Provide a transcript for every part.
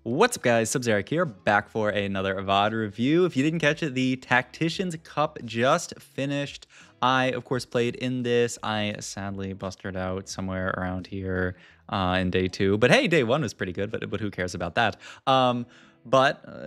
What's up, guys? Sub-Zeric here, back for another VOD review. If you didn't catch it, the Tacticians Cup just finished. I, of course, played in this. I sadly busted out somewhere around here in day 2. But hey, day 1 was pretty good, but who cares about that?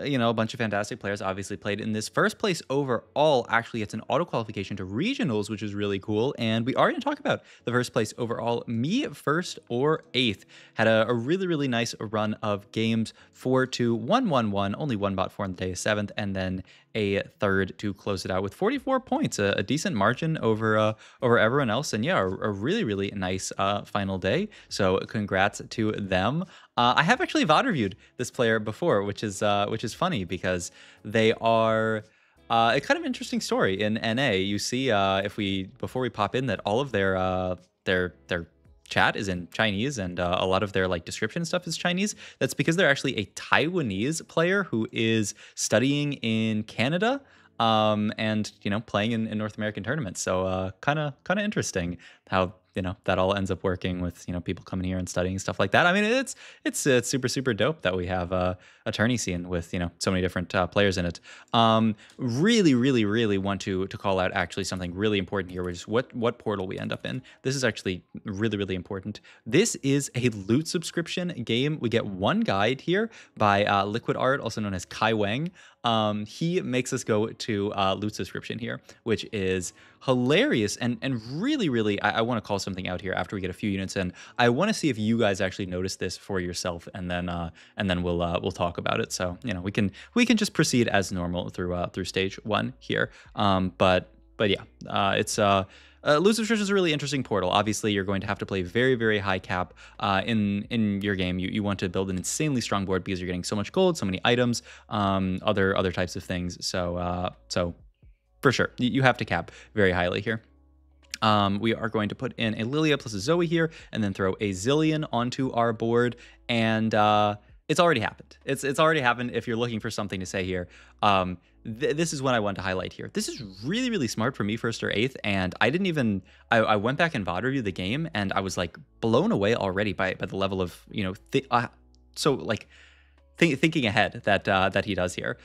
You know, a bunch of fantastic players obviously played in this. First place overall, actually, it's an auto qualification to regionals, which is really cool. And we are going to talk about the first place overall. Me, first or 8th, had a really, really nice run of games. 4-2, 1-1-1, only one bot 4 on the day, 7th, and then a 3rd to close it out with 44 points, a decent margin over everyone else. And yeah, a really, really nice final day. So congrats to them. I have actually VOD reviewed this player before, which is funny because they are a kind of interesting story in NA. You see, before we pop in, that all of their chat is in Chinese, and a lot of their description stuff is Chinese. That's because they're actually a Taiwanese player who is studying in Canada, and playing in North American tournaments. So kind of interesting how that all ends up working with people coming here and studying stuff like that. I mean, it's super dope that we have a tourney scene with so many different players in it. Really want to call out actually something really important here, which is what portal we end up in. This is actually really important. This is a loot subscription game. We get one guide here by Liquid Art, also known as Kai Wang. He makes us go to loot subscription here, which is hilarious and really I want to call something out here after we get a few units in. I want to see if you guys actually notice this for yourself, and then we'll talk about it. So we can just proceed as normal through stage 1 here. But yeah, it's loot subscription is a really interesting portal. Obviously, you're going to have to play very high cap in your game. You want to build an insanely strong board because you're getting so much gold, so many items, other types of things. So for sure, you have to cap very highly here. We are going to put in a Lilia plus a Zoe here, and then throw a Zillion onto our board, and it's already happened. It's already happened. If you're looking for something to say here, this is what I want to highlight here. This is really smart for me, first or 8th, and I didn't even. I went back and VOD reviewed the game, and I was blown away already by the level of thinking ahead that he does here.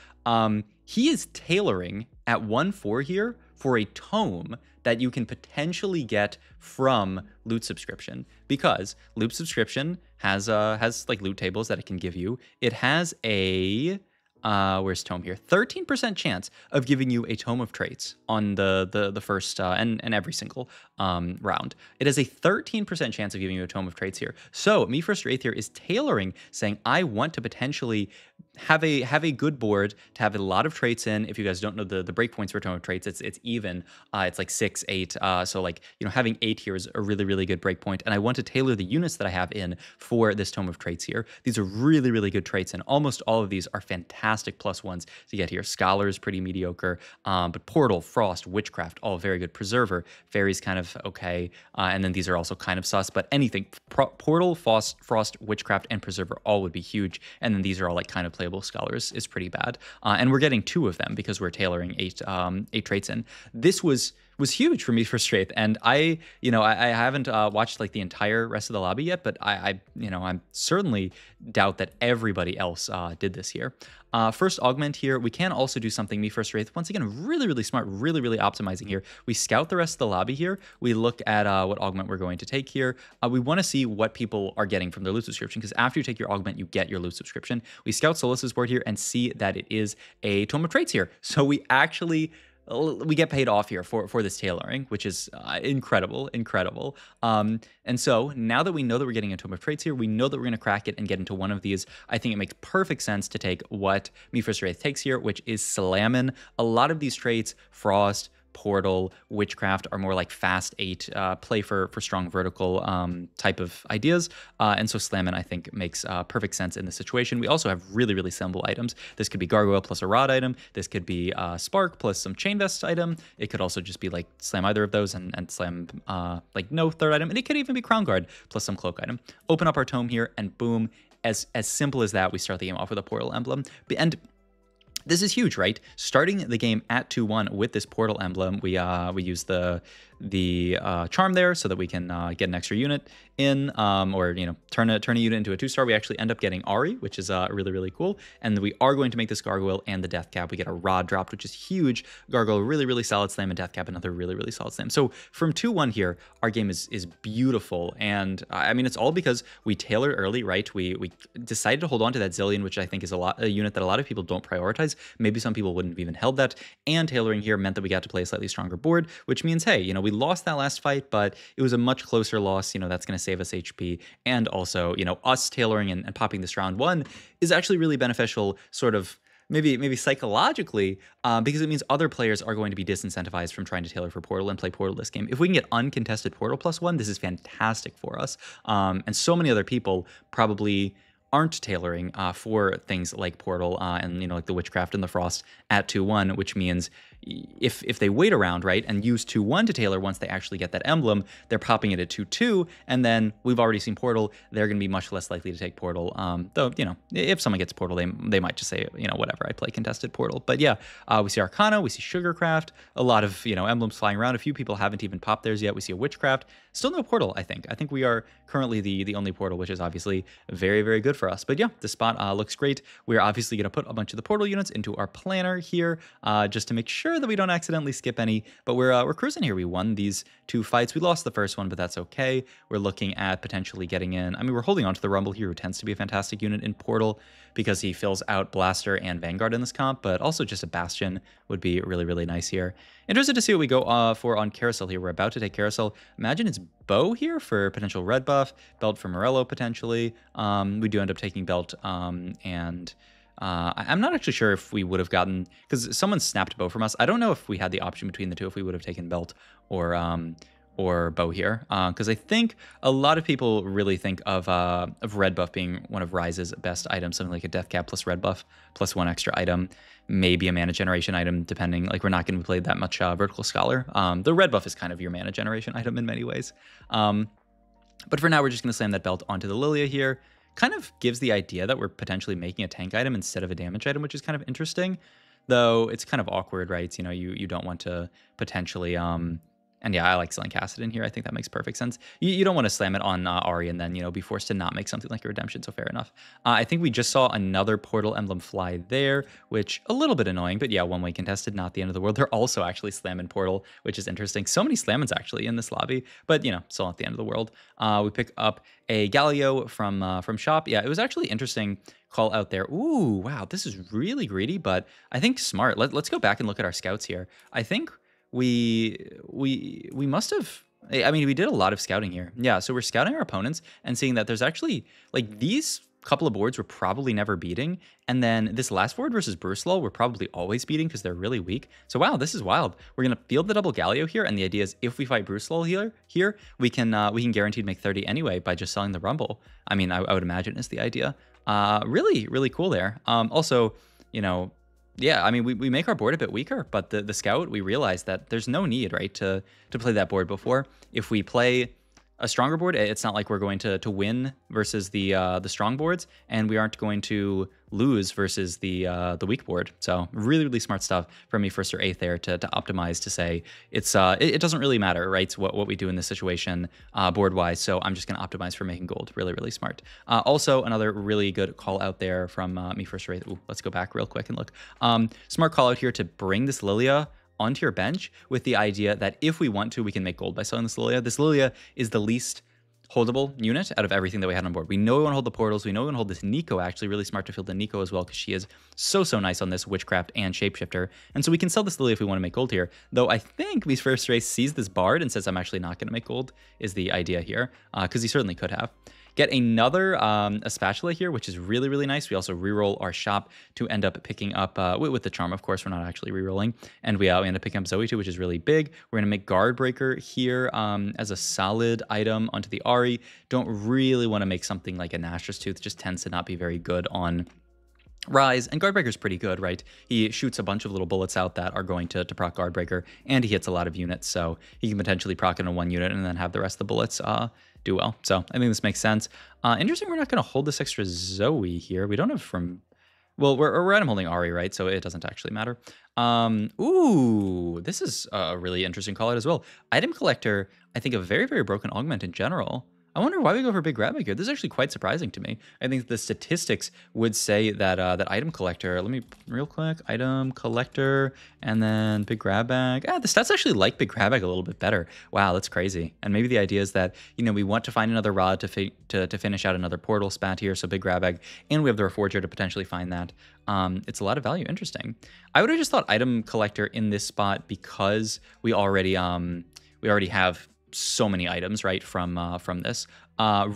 He is tailoring at 1-4 here for a tome that you can potentially get from loot subscription, because loot subscription has loot tables that it can give you. It has a where's tome here? 13% chance of giving you a tome of traits on the first and every single round. It has a 13% chance of giving you a tome of traits here. So me first or 8th here is tailoring, saying I want to potentially have a good board to have a lot of traits in. If you guys don't know the breakpoints for tome of traits, it's even. It's 6, 8. So having 8 here is a really good breakpoint, and I want to tailor the units that I have in for this tome of traits here. These are really good traits, and almost all of these are fantastic +1s to get here. Scholar is pretty mediocre, but Portal, Frost, Witchcraft, all very good. Preserver, Fairy's kind of okay, and then these are also kind of sus, but anything Portal, Frost, Witchcraft, and Preserver all would be huge, and then these are all kind of playable. Scholars is pretty bad, and we're getting 2 of them because we're tailoring 8 traits in. This was huge for me for straight, and I haven't watched the entire rest of the lobby yet, but I certainly doubt that everybody else did this here. First augment here, we can also do something me first wraith. Once again, really smart, really optimizing here. We scout the rest of the lobby here. We look at what augment we're going to take here. We want to see what people are getting from their loot subscription, because after you take your augment, you get your loot subscription. We scout Solus's board here and see that it is a tome of traits here. So we get paid off here for this tailoring, which is incredible. And so now that we know that we're getting a tome of traits here, we know that we're going to crack it and get into one of these. I think it makes perfect sense to take what Me First Wraith takes here, which is Slammin'. A lot of these traits, Frost, Portal, Witchcraft, are more fast 8, play for strong vertical type of ideas. And so Slammin', I think, makes perfect sense in this situation. We also have really simple items. This could be Gargoyle plus a Rod item. This could be Spark plus some Chain Vest item. It could also just be slam either of those and slam no 3rd item. And it could even be Crown Guard plus some Cloak item. Open up our tome here, and boom, as simple as that, we start the game off with a Portal Emblem. And this is huge, right? Starting the game at 2-1 with this Portal Emblem, we use the the charm there so that we can get an extra unit in, or, you know, turn a unit into a 2-star. We actually end up getting Ari, which is really, really cool. And we are going to make this Gargoyle and the Death Cap. We get a Rod dropped, which is huge. Gargoyle, really, really solid slam, and Death Cap, another really, really solid slam. So from 2-1 here, our game is beautiful. And I mean, it's all because we tailored early, right? We decided to hold on to that Zillion, which I think is a unit that a lot of people don't prioritize. Maybe some people wouldn't have even held that. And tailoring here meant that we got to play a slightly stronger board, which means, hey, you know, we lost that last fight, but it was a much closer loss. You know, that's going to save us HP. And also, you know, us tailoring and popping this round 1 is actually really beneficial, sort of maybe psychologically, because it means other players are going to be disincentivized from trying to tailor for Portal and play Portal this game. If we can get uncontested Portal +1, this is fantastic for us. And so many other people probably aren't tailoring for things like Portal and, you know, like the Witchcraft and the Frost at 2-1, which means if they wait around, right, and use 2-1 to tailor once they actually get that emblem, they're popping it at 2-2, and then we've already seen Portal, they're going to be much less likely to take Portal. Though, you know, if someone gets Portal, they might just say, you know, whatever, I play contested Portal. But yeah, we see Arcana, we see Sugarcraft, a lot of, you know, emblems flying around. A few people haven't even popped theirs yet. We see a Witchcraft, still no Portal, I think. I think we are currently the only Portal, which is obviously very, very good for us. But yeah, the spot looks great. We're obviously going to put a bunch of the Portal units into our planner here, just to make sure that we don't accidentally skip any. But we're cruising here. We won these 2 fights. We lost the first one, but that's okay. We're looking at potentially getting in. I mean, we're holding on to the Rumble here, who tends to be a fantastic unit in Portal because he fills out Blaster and Vanguard in this comp, but also just a Bastion would be really, really nice here. Interested to see what we go for on Carousel here. We're about to take Carousel. Imagine it's Bow here for potential red buff, Belt for Morello potentially. We do end up taking Belt and... I'm not actually sure if we would have gotten, because someone snapped Bow from us. I don't know if we had the option between the two, if we would have taken Belt or Bow here, because I think a lot of people really think of red buff being one of Rise's best items, something like a Death Cap plus red buff plus 1 extra item, maybe a mana generation item, depending. Like, we're not going to play that much Vertical Scholar. The red buff is kind of your mana generation item in many ways. But for now, we're just going to slam that Belt onto the Lilia here. Kind of gives the idea that we're potentially making a tank item instead of a damage item, which is kind of interesting, though it's kind of awkward, right? You know, you don't want to potentially and yeah, I like selling Cassidon here. I think that makes perfect sense. You don't want to slam it on Ari and then, you know, be forced to not make something like a redemption, so fair enough. I think we just saw another Portal emblem fly there, which a little bit annoying, but yeah, one-way contested, not the end of the world. They're also actually slamming Portal, which is interesting. So many slammings actually in this lobby, but, you know, still not the end of the world. We pick up a Galio from shop. Yeah, it was actually interesting call out there. Ooh, wow, this is really greedy, but I think smart. Let's go back and look at our scouts here. I think we must have, I mean, we did a lot of scouting here. Yeah, so we're scouting our opponents and seeing that there's actually, like, these couple of boards we're probably never beating, and then this last board versus Brucelol we're probably always beating because they're really weak. So wow, this is wild. We're gonna field the double Galio here, and the idea is if we fight Brucelol here we can guaranteed make 30 anyway by just selling the Rumble. I mean, I would imagine is the idea. Really, really cool there. Also, you know, yeah, I mean, we make our board a bit weaker, but the scout, we realize that there's no need, right, to play that board before. If we play a stronger board, it's not like we're going to win versus the strong boards, and we aren't going to lose versus the weak board. So really, really smart stuff from me first or eighth there to optimize, to say it's it doesn't really matter, right, what we do in this situation board wise. So I'm just going to optimize for making gold. Really, really smart. Also another really good call out there from me first or eighth. Ooh, let's go back real quick and look. Smart call out here to bring this Lilia onto your bench with the idea that if we want to, we can make gold by selling this Lilia. This Lilia is the least holdable unit out of everything that we had on board. We know we want to hold the portals. We know we want to hold this Nico, actually really smart to field the Nico as well, because she is so nice on this Witchcraft and Shapeshifter. And so we can sell this Lilia if we want to make gold here. Though I think Me's first race sees this Bard and says, I'm actually not going to make gold, is the idea here, because he certainly could have. Get another a spatula here, which is really, really nice. We also reroll our shop to end up picking up, with the charm, of course, we're not actually rerolling. And we end up picking up Zoe too, which is really big. We're going to make Guard Breaker here as a solid item onto the Ari. Don't really want to make something like a Nashor's Tooth, just tends to not be very good on Rise, and Guardbreaker's pretty good, right? He shoots a bunch of little bullets out that are going to proc Guardbreaker, and he hits a lot of units, so he can potentially proc it on one unit and then have the rest of the bullets do well. So I think this makes sense. Interesting, we're not going to hold this extra Zoe here. We don't have from Well, we're item holding Ari, right? So it doesn't actually matter. Ooh, this is a really interesting call out as well. Item collector, I think a very, very broken augment in general. I wonder why we go for big grab bag here. This is actually quite surprising to me. I think the statistics would say that that item collector. Let me real quick item collector and then big grab bag. The stats actually like big grab bag a little bit better. Wow, that's crazy. And maybe the idea is that we want to find another rod to finish out another portal spat here. So big grab bag, and we have the reforger to potentially find that. It's a lot of value. Interesting. I would have just thought item collector in this spot because we already have so many items, right, from this.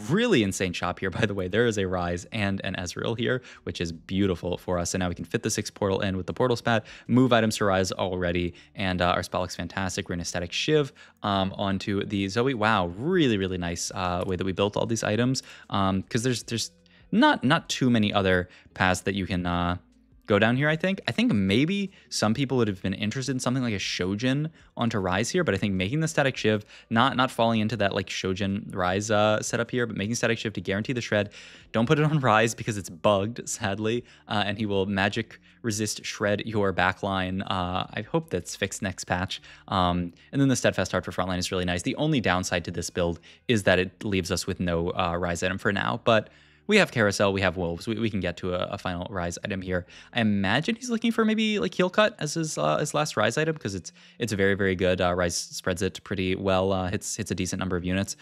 Really insane shop here, by the way. There is a Rise and an Ezreal here, which is beautiful for us. And now we can fit the 6 portal in with the portal spat, move items to Rise already, and our spell looks fantastic. We're in a static Shiv onto the Zoe. Wow, really, really nice way that we built all these items. Because there's not too many other paths that you can go down here, I think. I think maybe some people would have been interested in something like a Shojin onto Rise here, but I think making the static Shiv, not falling into that like Shojin Rise setup here, but making static Shiv to guarantee the shred. Don't put it on Rise because it's bugged, sadly, and he will magic resist shred your backline. I hope that's fixed next patch. And then the Steadfast Heart for frontline is really nice. The only downside to this build is that it leaves us with no Rise item for now, but we have Carousel, we have Wolves. We can get to a final Rise item here. I imagine he's looking for maybe like Heal Cut as his last Rise item because it's very, very good. Rise spreads it pretty well, hits a decent number of units.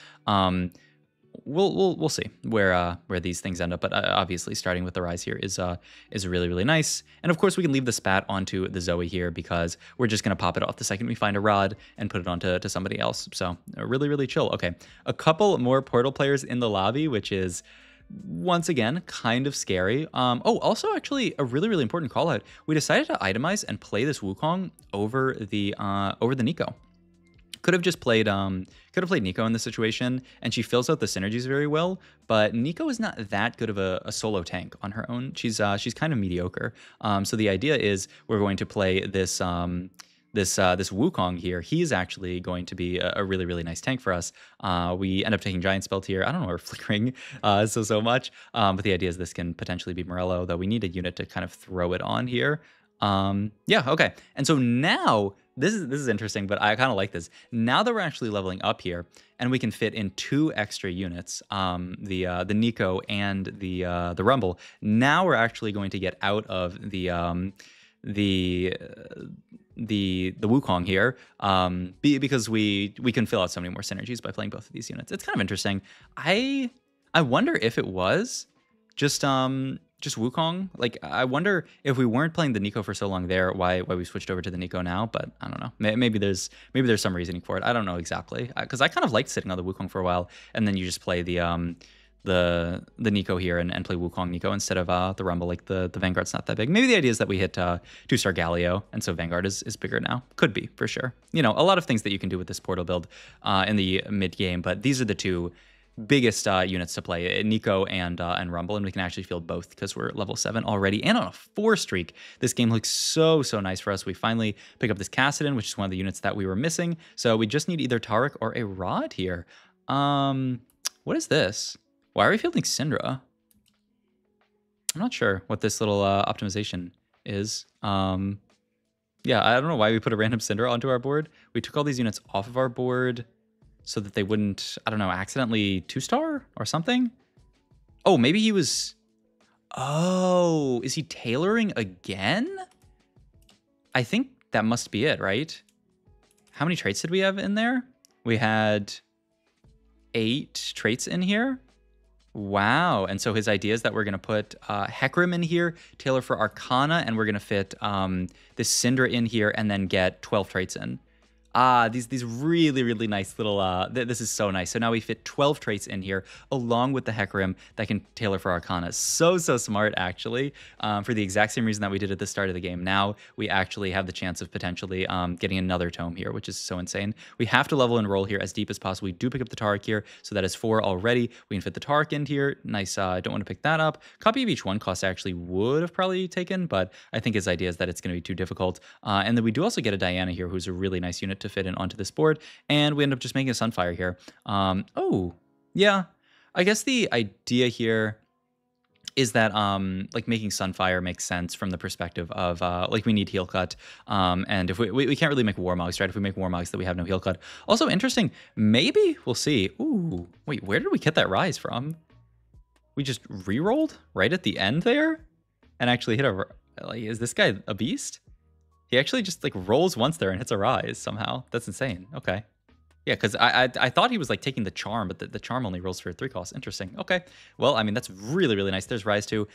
We'll see where these things end up, but obviously starting with the Rise here is really, really nice. And of course we can leave the spat onto the Zoe here because we're just gonna pop it off the second we find a rod and put it onto somebody else. So really, really chill. Okay, a couple more Portal players in the lobby, which is once again kind of scary. Also actually a really, really important call out. We decided to itemize and play this Wukong over the Nico. Could have just played Nico in this situation, and she fills out the synergies very well, but Nico is not that good of a solo tank on her own. She's kind of mediocre. So the idea is we're going to play this this Wukong here. He's actually going to be a really, really nice tank for us. We end up taking Giant Spell here. I don't know, we're flickering so much. But the idea is this can potentially be Morello, though we need a unit to kind of throw it on here. Yeah, okay. And so now this is interesting, but I kind of like this. Now that we're actually leveling up here, and we can fit in 2 extra units, the Nico and the Rumble. Now we're actually going to get out of the Wukong here, because we can fill out so many more synergies by playing both of these units. It's kind of interesting. I wonder if it was just Wukong. Like, I wonder if we weren't playing the Nico for so long there, why we switched over to the Nico now. But I don't know. Maybe there's some reasoning for it. I don't know exactly, because I kind of liked sitting on the Wukong for a while, and then you just play the Nico here and play Wukong Nico instead of the Rumble. Like the Vanguard's not that big. Maybe the idea is that we hit 2-star Galio, and so Vanguard is bigger now. Could be, for sure. You know, a lot of things that you can do with this portal build in the mid game, but these are the 2 biggest units to play, Nico and Rumble, and we can actually field both because we're level 7 already and on a 4 streak. This game looks so nice for us. We finally pick up this Cassidon, which is one of the units that we were missing. So we just need either Taric or a Rod here. What is this? Why are we fielding Syndra? I'm not sure what this little optimization is. Yeah, I don't know why we put a random Syndra onto our board. We took all these units off of our board so that they wouldn't, I don't know, accidentally 2-star or something? Oh, maybe he was... Oh, is he tailoring again? I think that must be it, right? How many traits did we have in there? We had 8 traits in here. Wow. And so his idea is that we're going to put Hecarim in here, tailor for Arcana, and we're going to fit this Syndra in here and then get 12 traits in. These really, really nice little, this is so nice. So now we fit 12 traits in here along with the Hecarim that can tailor for Arcana. So smart, actually, for the exact same reason that we did at the start of the game. Now we actually have the chance of potentially getting another tome here, which is so insane. We have to level and roll here as deep as possible. We do pick up the Taric here, so that is 4 already. We can fit the Taric in here. Nice. I don't want to pick that up. Copy of each one cost actually would have probably taken, but I think his idea is that it's going to be too difficult. And then we do also get a Diana here, who's a really nice unit to fit in onto this board, and we end up just making a Sunfire here. Oh, yeah. I guess the idea here is that like making Sunfire makes sense from the perspective of like we need heal cut, and if we can't really make Warmogs, right? If we make Warmogs, then we have no heal cut. Also interesting, maybe we'll see. Ooh, wait, where did we get that rise from? We just re-rolled right at the end there, and actually hit a like. Is this guy a beast? He actually just like rolls once there and hits a rise somehow. That's insane. Okay. Yeah, because I thought he was like taking the charm, but the charm only rolls for 3 costs. Interesting. Okay. Well, I mean, that's really, really nice. There's Rise 2.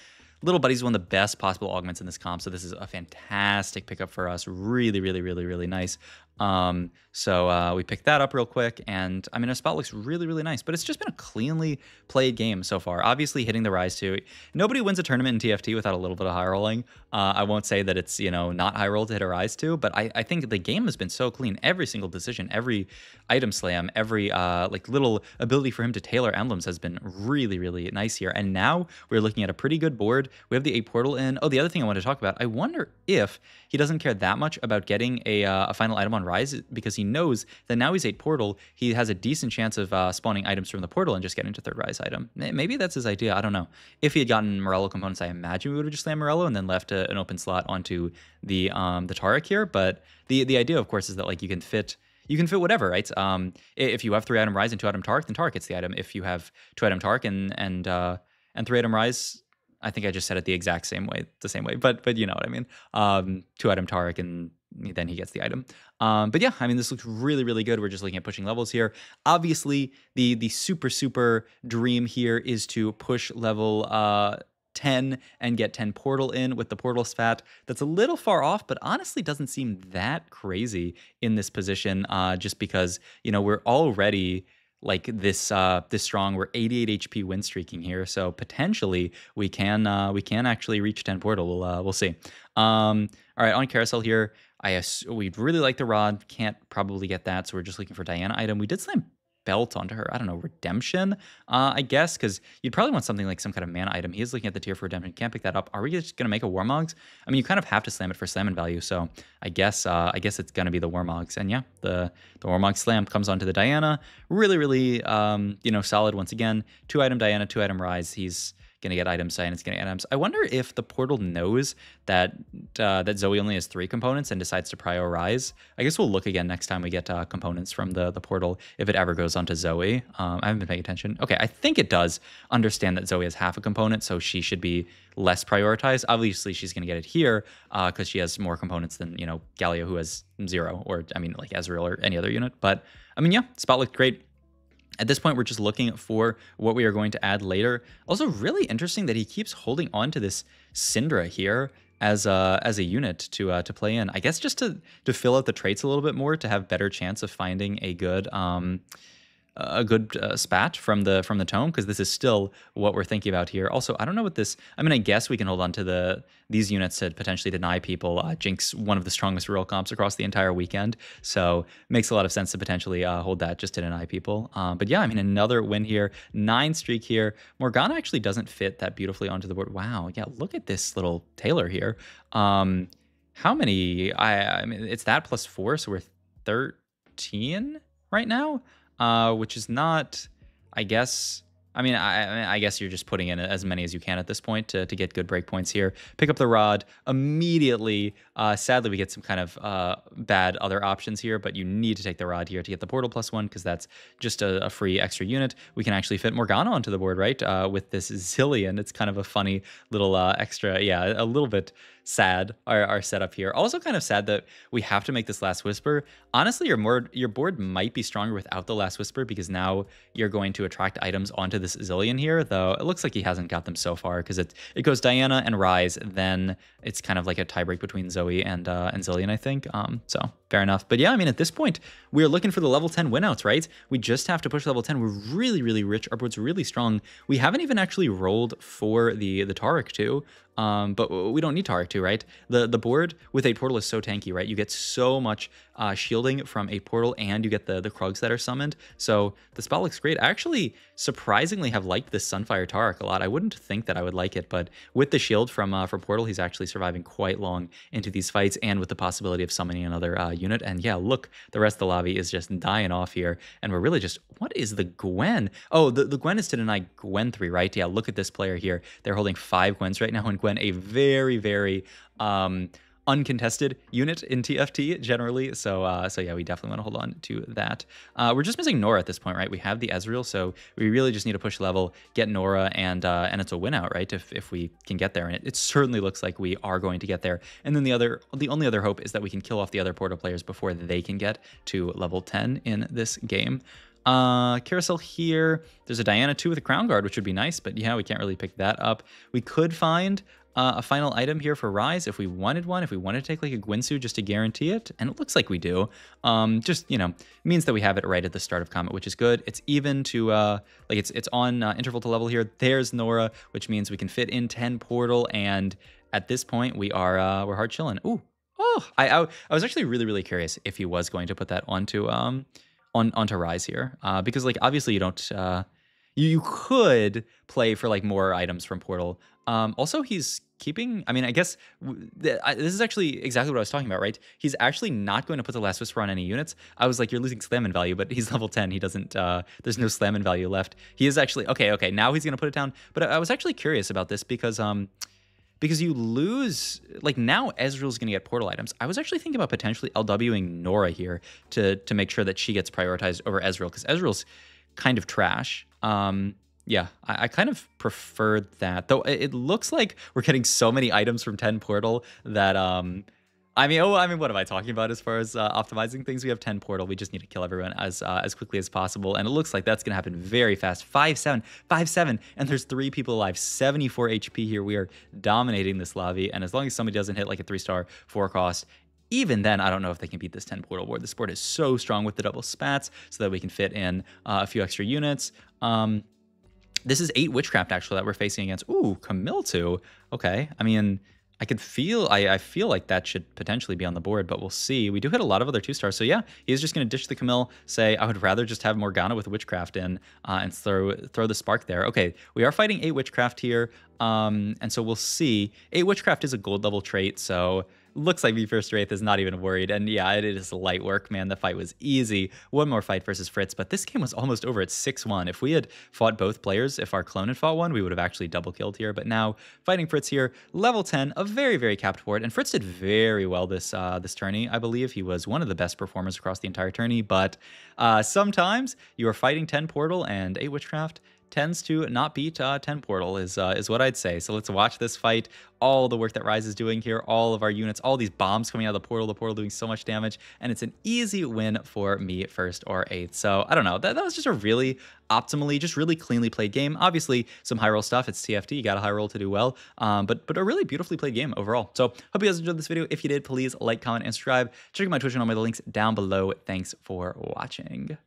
Little Buddy's one of the best possible augments in this comp, so this is a fantastic pickup for us. Really, really, really, really nice. So we picked that up real quick, and I mean, our spot looks really, really nice, but it's just been a cleanly played game so far. Obviously, hitting the Rise 2. Nobody wins a tournament in TFT without a little bit of high rolling. I won't say that it's, you know, not high roll to hit a Rise 2, but I think the game has been so clean. Every single decision, every item slam, every like little ability for him to tailor emblems has been really, really nice here. And now we're looking at a pretty good board. We have the 8 portal in. Oh, the other thing I want to talk about, I wonder if he doesn't care that much about getting a final item on Rise, because he knows that now he's 8 portal, he has a decent chance of spawning items from the portal and just getting to 3rd Rise item. Maybe that's his idea. I don't know. If he had gotten Morello components, I imagine we would have just slammed Morello and then left an open slot onto the Taric here. But the idea, of course, is that like you can fit whatever, right? If you have 3 item Rise and 2 item Taric, then Taric gets the item. If you have 2 item Taric and 3 item Rise, I think I just said it the exact same way, but you know what I mean. 2 item Taric, and then he gets the item. But yeah, I mean, this looks really, really good. We're just looking at pushing levels here. Obviously, the super dream here is to push level 10 and get 10 portal in with the portal spat. That's a little far off, but honestly doesn't seem that crazy in this position, just because, you know, we're already like this strong. We're 88 HP win streaking here, so potentially we can actually reach 10 portal. We'll see. All right, on carousel here, we'd really like the rod. Can't probably get that, so we're just looking for Diana item. We did slam belt onto her. I don't know, redemption, I guess, because you'd probably want something like some kind of mana item. He is looking at the tier for redemption. Can't pick that up. Are we just gonna make a Warmogs? I mean, you kind of have to slam it for slamming value, so I guess it's gonna be the Warmogs. And yeah, the Warmog slam comes onto the Diana. Really, really, you know, solid once again. 2 item Diana, 2 item Rise. He's gonna get items, Cyanid's gonna get items. I wonder if the portal knows that that Zoe only has 3 components and decides to prioritize. I guess we'll look again next time we get components from the portal, if it ever goes onto Zoe. I haven't been paying attention. Okay, I think it does understand that Zoe has half a component, so she should be less prioritized. Obviously, she's gonna get it here because she has more components than, you know, Galio, who has 0, or I mean, like Ezreal or any other unit. But I mean, yeah, spot looked great. At this point, we're just looking for what we are going to add later. Also, really interesting that he keeps holding on to this Syndra here as a unit to play in. I guess just to fill out the traits a little bit more, to have better chance of finding a good spat from the tome, because this is still what we're thinking about here. Also, I don't know what this. I mean, I guess we can hold on to these units to potentially deny people Jinx, one of the strongest real comps across the entire weekend. So makes a lot of sense to potentially hold that just to deny people. But yeah, I mean, another win here, 9 streak here. Morgana actually doesn't fit that beautifully onto the board. Wow, yeah, look at this little Taylor here. How many? I mean, it's that plus 4, so we're 13 right now. Which is not, I guess. I mean, I guess you're just putting in as many as you can at this point to get good break points here. Pick up the rod immediately. Sadly, we get some kind of bad other options here, but you need to take the rod here to get the portal +1, because that's just a free extra unit. We can actually fit Morgana onto the board, right? With this Zillion. It's kind of a funny little extra, yeah, a little bit sad, our setup here. Also kind of sad that we have to make this Last Whisper. Honestly, your board might be stronger without the Last Whisper, because now you're going to attract items onto this Zillion here, though it looks like he hasn't got them so far, because it goes Diana and Rise, then it's kind of like a tiebreak between Zoe and Zillion, I think. So fair enough. But yeah, I mean, at this point, we're looking for the level 10 winouts, right? We just have to push level 10. We're really, really rich. Our board's really strong. We haven't even actually rolled for the Taric too. But we don't need Taric too, right? The board with 8 portal is so tanky, right? You get so much shielding from 8 portal, and you get the Krugs that are summoned. So the spell looks great. I actually surprisingly have liked this Sunfire Taric a lot. I wouldn't think that I would like it, but with the shield from portal, he's actually surviving quite long into these fights, and with the possibility of summoning another unit. And yeah, look, the rest of the lobby is just dying off here. And we're really just, what is the Gwen? Oh, the Gwen is to deny Gwen 3, right? Yeah, look at this player here. They're holding 5 Gwens right now, and Gwen, a very, very uncontested unit in TFT generally. So yeah, we definitely want to hold on to that. We're just missing Nora at this point, right? We have the Ezreal, so we really just need to push level, get Nora, and it's a win out, right? If we can get there, and it certainly looks like we are going to get there. And then the only other hope is that we can kill off the other portal players before they can get to level 10 in this game. Carousel here. There's a Diana 2 with a Crown Guard, which would be nice, but yeah, we can't really pick that up. We could find a final item here for Rise if we wanted one, if we wanted to take like a Gwynsu just to guarantee it, and it looks like we do. Just, you know, means that we have it right at the start of combat, which is good. It's even to, like it's on interval to level here. There's Nora, which means we can fit in 10 portal, and at this point we are, we're hard chilling. Ooh, oh, I was actually really, really curious if he was going to put that onto, onto Rise here, because like obviously you don't, you could play for like more items from Portal. Also, he's keeping, I mean, I guess this is actually exactly what I was talking about, right? He's actually not going to put the Last Whisper on any units. I was like, you're losing slam in value, but he's level 10. He doesn't, there's no slam in value left. He is actually, okay, now he's going to put it down. But I was actually curious about this because you lose, like now Ezreal's going to get portal items. I was actually thinking about potentially LWing Nora here to make sure that she gets prioritized over Ezreal, because Ezreal's kind of trash. Yeah, I kind of prefer that, though it looks like we're getting so many items from 10 portal that, I mean, what am I talking about as far as optimizing things? We have 10 portal. We just need to kill everyone as quickly as possible, and it looks like that's going to happen very fast. 5-7, 5-7, and there's 3 people alive. 74 HP here. We are dominating this lobby, and as long as somebody doesn't hit like a 3-star 4 cost, even then, I don't know if they can beat this 10 portal board. This board is so strong with the double spats so that we can fit in a few extra units. This is 8 Witchcraft, actually, that we're facing against. Ooh, Camille 2. Okay. I mean, I feel like that should potentially be on the board, but we'll see. We do hit a lot of other 2-stars. So yeah, he's just going to ditch the Camille, say, I would rather just have Morgana with Witchcraft in and throw the Spark there. Okay, we are fighting 8 Witchcraft here. And so we'll see. 8 Witchcraft is a gold level trait, so looks like V1st Wraith is not even worried. And yeah, it is light work, man. The fight was easy. One more fight versus Fritz, but this game was almost over at 6-1. If we had fought both players, if our clone had fought one, we would have actually double killed here. But now, fighting Fritz here, level 10, a very, very capped board. And Fritz did very well this tourney. I believe he was one of the best performers across the entire tourney. But sometimes you are fighting 10 Portal and 8 Witchcraft tends to not beat 10 Portal is what I'd say. So let's watch this fight. All the work that Rise is doing here, all of our units, all these bombs coming out of the Portal doing so much damage, and it's an easy win for me, 1st or 8th. So I don't know, that was just a really optimally, just really cleanly played game. Obviously, some high roll stuff. It's TFT, you got a high roll to do well, but a really beautifully played game overall. So hope you guys enjoyed this video. If you did, please like, comment, and subscribe. Check out my Twitch channel, the links down below. Thanks for watching.